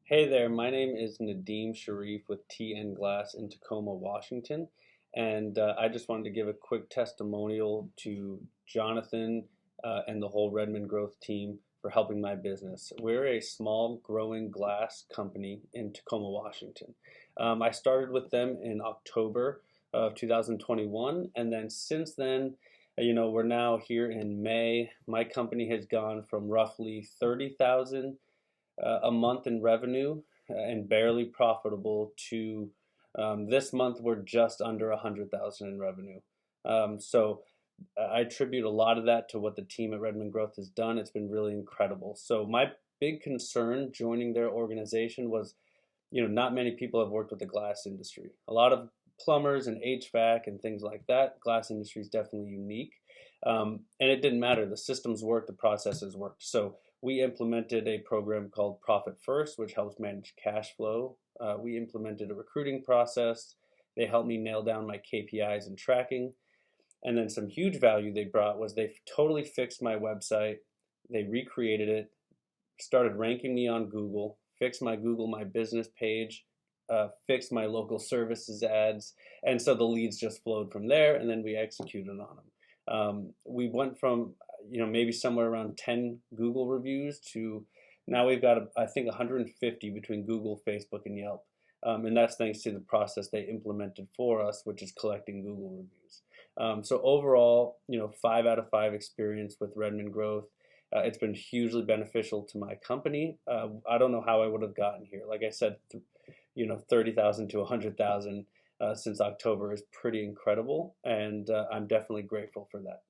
Hey there, my name is Nadim Sharif with TN Glass in Tacoma, Washington, and I just wanted to give a quick testimonial to Jonathan and the whole Redmond Growth team for helping my business. We're a small growing glass company in Tacoma, Washington. I started with them in October of 2021, and then since then, we're now here in May. My company has gone from roughly 30,000 a month in revenue and barely profitable to this month we're just under 100,000 in revenue. So I attribute a lot of that to what the team at Redmond Growth has done. It's been really incredible. So my big concern joining their organization was, not many people have worked with the glass industry. A lot of plumbers and HVAC and things like that. Glass industry is definitely unique. And it didn't matter. The systems worked, the processes worked. So we implemented a program called Profit First, which helps manage cash flow. We implemented a recruiting process. They helped me nail down my KPIs and tracking. And then some huge value they brought was they totally fixed my website. They recreated it, started ranking me on Google, fixed my Google My Business page, fixed my local services ads, and so the leads just flowed from there, and then we executed on them. We went from maybe somewhere around 10 Google reviews to now we've got I think 150 between Google, Facebook, and Yelp, and that's thanks to the process they implemented for us, which is collecting Google reviews. So overall, 5 out of 5 experience with Redmond Growth. It's been hugely beneficial to my company. I don't know how I would have gotten here. Like I said, 30,000 to 100,000 since October is pretty incredible, and I'm definitely grateful for that.